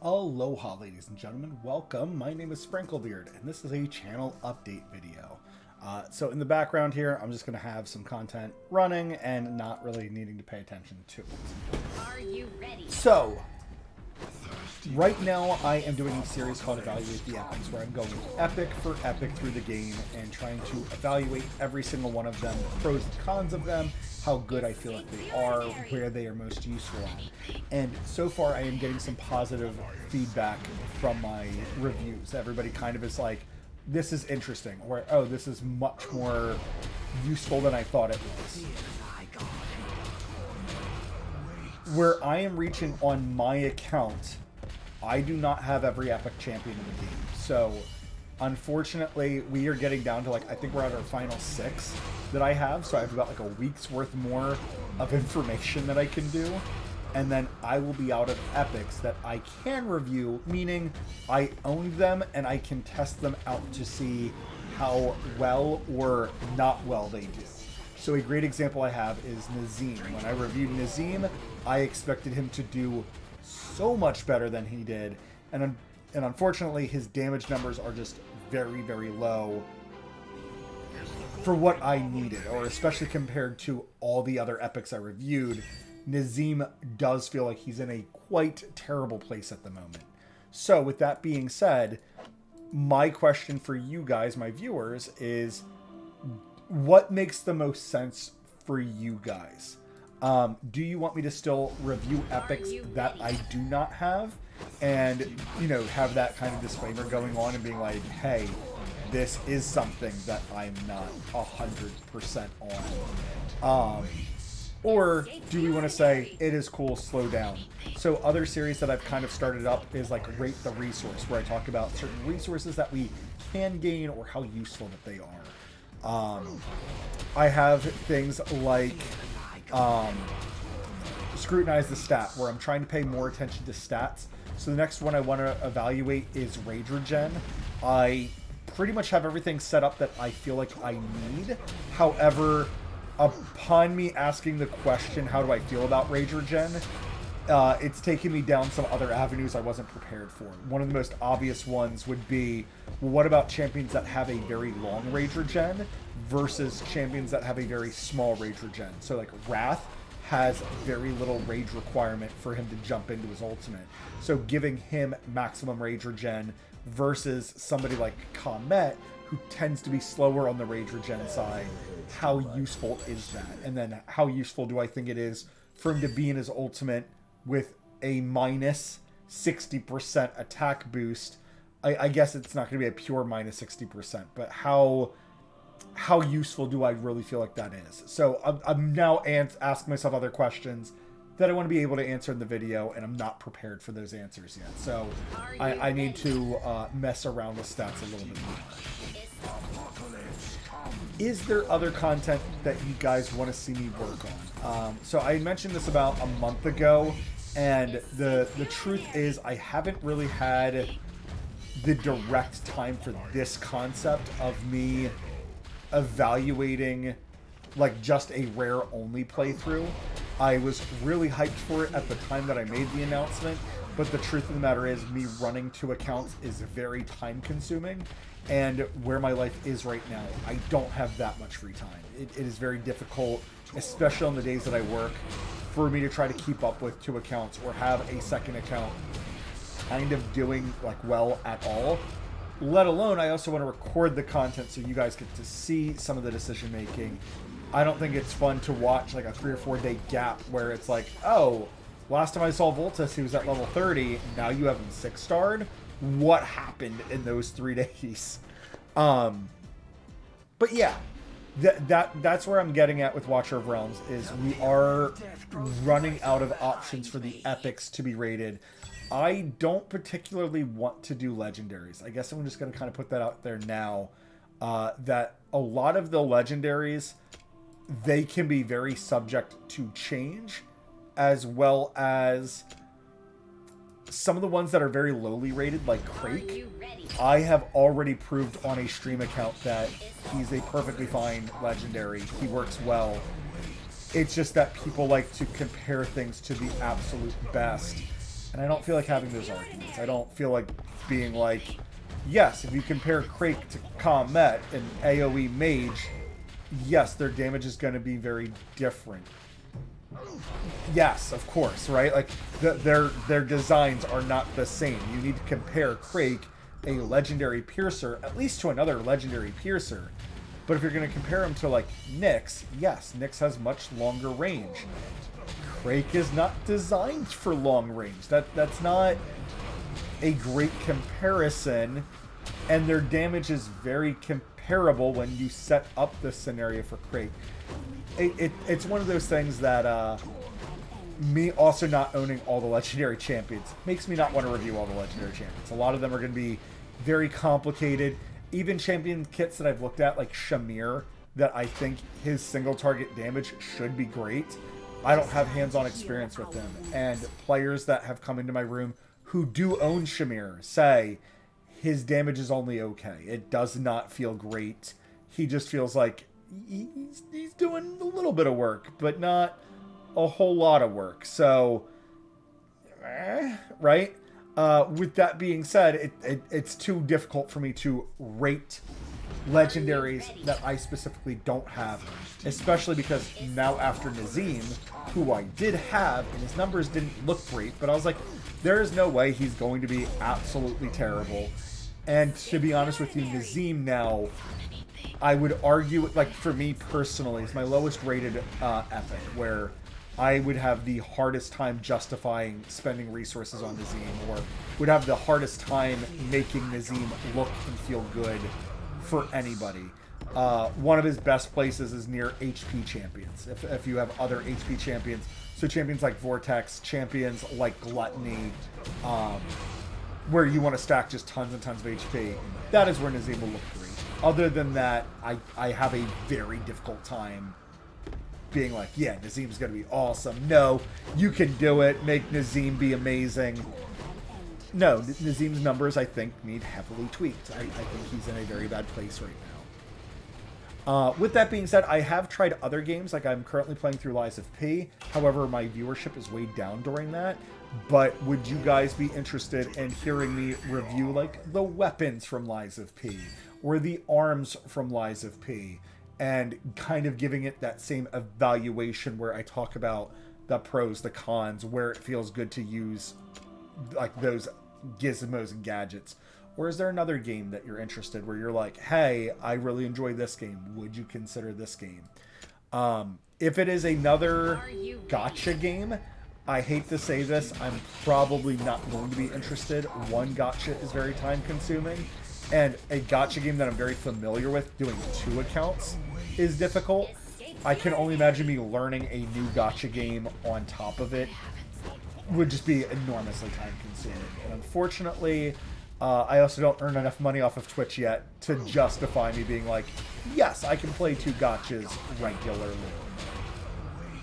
Aloha, ladies and gentlemen. Welcome. My name is Sprinklebeard, and this is a channel update video. So in the background here, I'm just going to have some content running and not really needing to pay attention to it. Are you ready? So, right now I am doing a series called Evaluate the Epics, where I'm going epic for epic through the game and trying to evaluate every single one of them, the pros and cons of them, how good I feel like they are, where they are most useful at. And so far I am getting some positive feedback from my reviews. Everybody kind of is like, this is interesting, or oh, this is much more useful than I thought it was. Where I am reaching on my account, I do not have every epic champion in the game. So unfortunately, we are getting down to, like, I think we're at our final 6 that I have. So I have about like a week's worth more of information that I can do. And then I will be out of epics that I can review, meaning I own them and I can test them out to see how well or not well they do. So a great example I have is Nazim. When I reviewed Nazim, I expected him to do so much better than he did. And unfortunately, his damage numbers are just very, very low for what I needed, or especially compared to all the other epics I reviewed. Nazim does feel like he's in a quite terrible place at the moment. So with that being said, my question for you guys, my viewers, is what makes the most sense for you guys? Do you want me to still review epics that I do not have? And, you know, have that kind of disclaimer going on and being like, hey, this is something that I'm not 100% on. Or do we want to say, it is cool, slow down? So other series that I've kind of started up is like Rate the Resource, where I talk about certain resources that we can gain or how useful that they are. I have things like Scrutinize the Stat, where I'm trying to pay more attention to stats. So the next one I want to evaluate is Rage Regen. I pretty much have everything set up that I feel like I need. However, upon me asking the question, how do I feel about Rage Regen, it's taken me down some other avenues I wasn't prepared for. One of the most obvious ones would be, well, what about champions that have a very long Rage Regen versus champions that have a very small Rage Regen? So like Wrath has very little rage requirement for him to jump into his ultimate. So giving him maximum Rage Regen versus somebody like Comet, who tends to be slower on the Rage Regen side, how useful is that? And then how useful do I think it is for him to be in his ultimate with a minus 60% attack boost? I guess it's not going to be a pure minus 60%, but how useful do I really feel like that is? So I'm now asking myself other questions that I want to be able to answer in the video, and I'm not prepared for those answers yet. So I need to mess around with stats a little bit more. Is there other content that you guys want to see me work on? So I mentioned this about a month ago, and the truth is I haven't really had the direct time for this concept of me evaluating like just a rare only playthrough. I was really hyped for it at the time that I made the announcement, but the truth of the matter is me running 2 accounts is very time consuming, and where my life is right now, I don't have that much free time. It is very difficult, especially on the days that I work, for me to try to keep up with 2 accounts or have a second account kind of doing like well at all. Let alone, I also want to record the content so you guys get to see some of the decision making. I don't think it's fun to watch like a 3 or 4 day gap where it's like, oh, last time I saw Voltus, he was at level 30. Now you have him 6-starred. What happened in those 3 days? But yeah, that's where I'm getting at with Watcher of Realms, is we are running out of options for the epics to be rated. I don't particularly want to do legendaries. I guess I'm just going to kind of put that out there now, that a lot of the legendaries, they can be very subject to change, as well as some of the ones that are very lowly rated, like Crake. I have already proved on a stream account that he's a perfectly fine legendary. He works well. It's just that people like to compare things to the absolute best And I don't feel like having those arguments. I don't feel like being like, yes, if you compare Crake to Comet and AoE Mage, yes, their damage is going to be very different. Yes, of course, right? Like, their designs are not the same. You need to compare Crake, a legendary piercer, at least to another legendary piercer. But if you're going to compare him to, like, Nyx, yes, Nyx has much longer range. Crake is not designed for long range. That's not a great comparison, and their damage is very comparable when you set up the scenario for Crake. It's one of those things that me also not owning all the legendary champions makes me not want to review all the legendary champions. A lot of them are going to be very complicated. Even champion kits that I've looked at, like Shamir, that I think his single target damage should be great. I don't have hands-on experience with him. And players that have come into my room who do own Shamir say his damage is only okay. It does not feel great. He just feels like he's doing a little bit of work, but not a whole lot of work. So, right? With that being said, it's too difficult for me to rate legendaries that I specifically don't have, especially because now after Nazim, who I did have, and his numbers didn't look great, but I was like, there is no way he's going to be absolutely terrible. And to be honest with you, Nazim now, I would argue, like, for me personally, is my lowest rated epic, where I would have the hardest time justifying spending resources on Nazim, or would have the hardest time making Nazim look and feel good for anybody. One of his best places is near HP champions, if you have other HP champions. So champions like Vortex, champions like Gluttony, where you want to stack just tons and tons of HP, that is where Nazim will look great. Other than that, I have a very difficult time being like, yeah, Nazim's going to be awesome. No, you can do it. Make Nazim be amazing. No, Nazim's numbers, I think, need heavily tweaked. I think he's in a very bad place right now. With that being said, I have tried other games. Like, I'm currently playing through Lies of P. However, my viewership is way down during that. But would you guys be interested in hearing me review, like, the weapons from Lies of P? Or the arms from Lies of P? And kind of giving it that same evaluation where I talk about the pros, the cons, where it feels good to use, like, those gizmos and gadgets. Or is there another game that you're interested where you're like, hey, I really enjoy this game, would you consider this game? If it is another gacha game, I hate to say this, I'm probably not going to be interested. One, gacha is very time consuming, and a gacha game that I'm very familiar with, doing 2 accounts, is difficult. I can only imagine me learning a new gacha game on top of it would just be enormously time consuming. And unfortunately, I also don't earn enough money off of Twitch yet to justify me being like, yes, I can play 2 gachas regularly.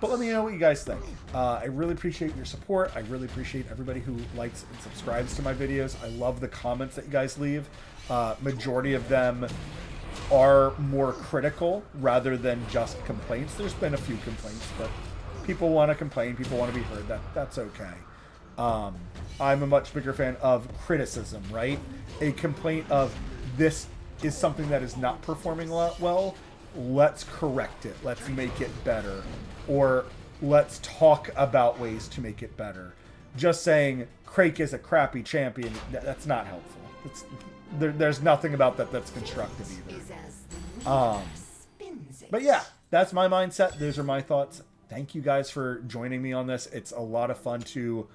But let me know what you guys think. I really appreciate your support. I really appreciate everybody who likes and subscribes to my videos. I love the comments that you guys leave. Majority of them are more critical rather than just complaints. There's been a few complaints, but people want to complain. People want to be heard. That's okay. I'm a much bigger fan of criticism, right? A complaint of this is something that is not performing well. Let's correct it. Let's make it better. Or let's talk about ways to make it better. Just saying Crake is a crappy champion, that's not helpful. There's nothing about that that's constructive either. But yeah, that's my mindset. Those are my thoughts. Thank you guys for joining me on this. It's a lot of fun to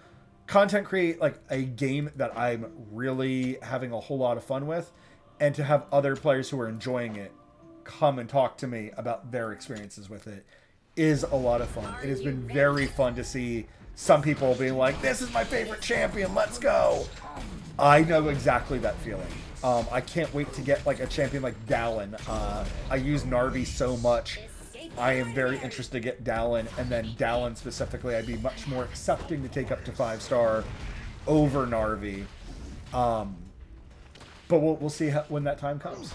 content create, like, a game that I'm really having a whole lot of fun with, and to have other players who are enjoying it come and talk to me about their experiences with it is a lot of fun. It has been very fun to see some people being like, this is my favorite champion, let's go. I know exactly that feeling. I can't wait to get, like, a champion like Dallin. I use Narvi so much. I am very interested to get Dallin, and then Dallin specifically, I'd be much more accepting to take up to 5-star over Narvi. But we'll see when that time comes.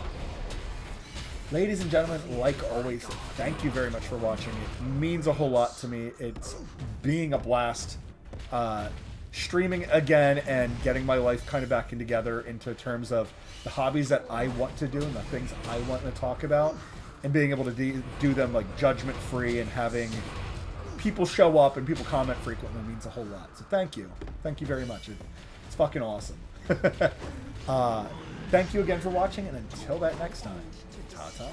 Ladies and gentlemen, like always, thank you very much for watching. It means a whole lot to me. It's being a blast streaming again and getting my life kind of back in together into terms of the hobbies that I want to do and the things I want to talk about, and being able to do them like judgment free, and having people show up and people comment frequently means a whole lot. So thank you very much. It's fucking awesome. Thank you again for watching, and until that next time, ta-ta.